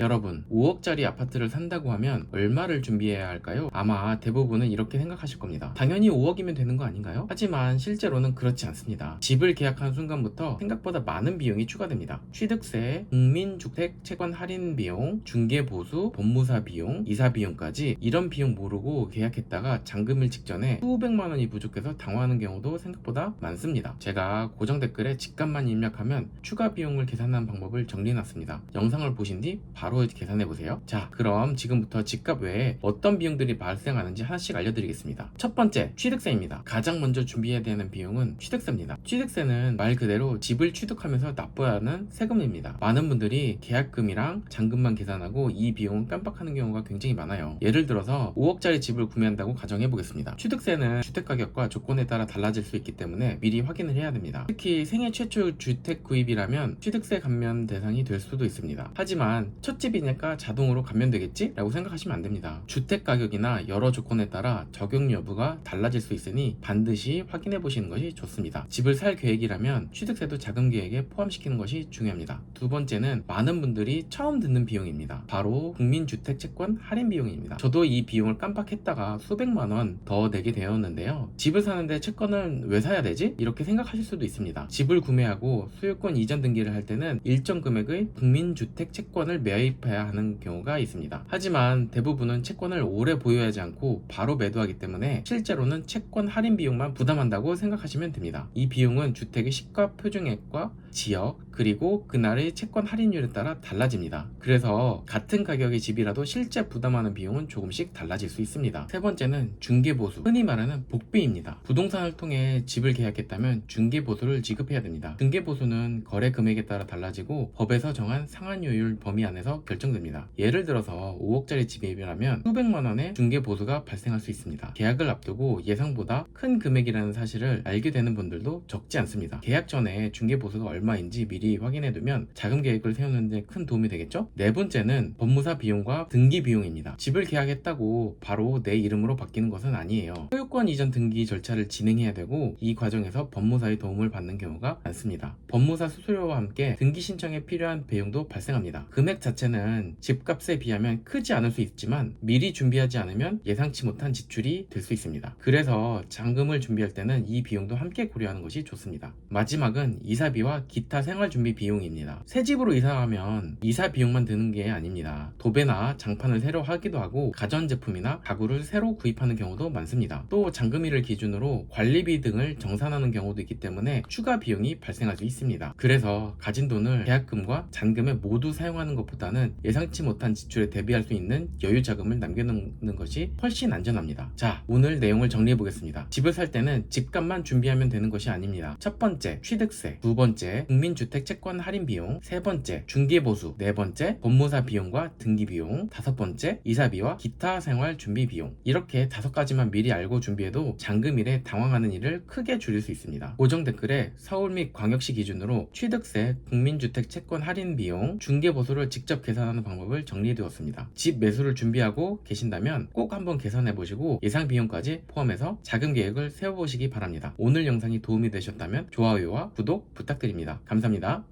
여러분, 5억짜리 아파트를 산다고 하면 얼마를 준비해야 할까요? 아마 대부분은 이렇게 생각하실 겁니다. 당연히 5억이면 되는 거 아닌가요? 하지만 실제로는 그렇지 않습니다. 집을 계약한 순간부터 생각보다 많은 비용이 추가됩니다. 취득세, 국민주택 채권 할인 비용, 중개보수, 법무사 비용, 이사 비용까지 이런 비용 모르고 계약했다가 잔금일 직전에 수백만 원이 부족해서 당황하는 경우도 생각보다 많습니다. 제가 고정 댓글에 집값만 입력하면 추가 비용을 계산하는 방법을 정리해놨습니다. 영상을 보신 뒤 바로 계산해보세요. 자, 그럼 지금부터 집값 외에 어떤 비용들이 발생하는지 하나씩 알려드리겠습니다. 첫 번째, 취득세입니다. 가장 먼저 준비해야 되는 비용은 취득세입니다. 취득세는 말 그대로 집을 취득하면서 납부해야 하는 세금입니다. 많은 분들이 계약금이랑 잔금만 계산하고 이 비용을 깜빡하는 경우가 굉장히 많아요. 예를 들어서 5억짜리 집을 구매한다고 가정해보겠습니다. 취득세는 주택가격과 조건에 따라 달라질 수 있기 때문에 미리 확인을 해야 됩니다. 특히 생애 최초 주택 구입이라면 취득세 감면 대상이 될 수도 있습니다. 하지만 첫 집이니까 자동으로 감면되겠지? 라고 생각하시면 안 됩니다. 주택 가격이나 여러 조건에 따라 적용 여부가 달라질 수 있으니 반드시 확인해 보시는 것이 좋습니다. 집을 살 계획이라면 취득세도 자금 계획에 포함시키는 것이 중요합니다. 두 번째는 많은 분들이 처음 듣는 비용입니다. 바로 국민주택채권 할인 비용입니다. 저도 이 비용을 깜빡했다가 수백만 원 더 내게 되었는데요. 집을 사는데 채권은 왜 사야 되지? 이렇게 생각하실 수도 있습니다. 집을 구매하고 소유권 이전 등기를 할 때는 일정 금액의 국민주택채권을 매입해야 하는 경우가 있습니다. 하지만 대부분은 채권을 오래 보유하지 않고 바로 매도하기 때문에 실제로는 채권 할인 비용만 부담한다고 생각하시면 됩니다. 이 비용은 주택의 시가 표준액과 지역 그리고 그날의 채권 할인율에 따라 달라집니다. 그래서 같은 가격의 집이라도 실제 부담하는 비용은 조금씩 달라질 수 있습니다. 세 번째는 중개보수, 흔히 말하는 복비입니다. 부동산을 통해 집을 계약했다면 중개보수를 지급해야 됩니다. 중개보수는 거래 금액에 따라 달라지고 법에서 정한 상한요율 범위 안에서 결정됩니다. 예를 들어서 5억짜리 집이라면 수백만 원의 중개보수가 발생할 수 있습니다. 계약을 앞두고 예상보다 큰 금액이라는 사실을 알게 되는 분들도 적지 않습니다. 계약 전에 중개보수가 얼마인지 미리 확인해두면 자금 계획을 세우는 데 큰 도움이 되겠죠? 네 번째는 법무사 비용과 등기 비용입니다. 집을 계약했다고 바로 내 이름으로 바뀌는 것은 아니에요. 소유권 이전 등기 절차를 진행해야 되고 이 과정에서 법무사의 도움을 받는 경우가 많습니다. 법무사 수수료와 함께 등기 신청에 필요한 비용도 발생합니다. 금액 자체는 집값에 비하면 크지 않을 수 있지만 미리 준비하지 않으면 예상치 못한 지출이 될 수 있습니다. 그래서 잔금을 준비할 때는 이 비용도 함께 고려하는 것이 좋습니다. 마지막은 이사비와 기타 생활준비 비용입니다. 새 집으로 이사하면 이사 비용만 드는 게 아닙니다. 도배나 장판을 새로 하기도 하고 가전제품이나 가구를 새로 구입하는 경우도 많습니다. 또 잔금일을 기준으로 관리비 등을 정산하는 경우도 있기 때문에 추가 비용이 발생할 수 있습니다. 그래서 가진 돈을 계약금과 잔금에 모두 사용하는 것보다는 예상치 못한 지출에 대비할 수 있는 여유 자금을 남겨놓는 것이 훨씬 안전합니다. 자, 오늘 내용을 정리해 보겠습니다. 집을 살 때는 집값만 준비하면 되는 것이 아닙니다. 첫 번째, 취득세. 두 번째, 국민주택채권 할인 비용. 세 번째, 중개보수. 네 번째, 법무사 비용과 등기 비용. 다섯 번째, 이사비와 기타 생활 준비 비용. 이렇게 5가지만 미리 알고 준비해도 잔금일에 당황하는 일을 크게 줄일 수 있습니다. 고정 댓글에 서울 및 광역시 기준으로 취득세, 국민주택채권 할인 비용, 중개보수를 직접 계산하는 방법을 정리해두었습니다. 집 매수를 준비하고 계신다면 꼭 한번 계산해보시고 예상 비용까지 포함해서 자금 계획을 세워보시기 바랍니다. 오늘 영상이 도움이 되셨다면 좋아요와 구독 부탁드립니다. 감사합니다.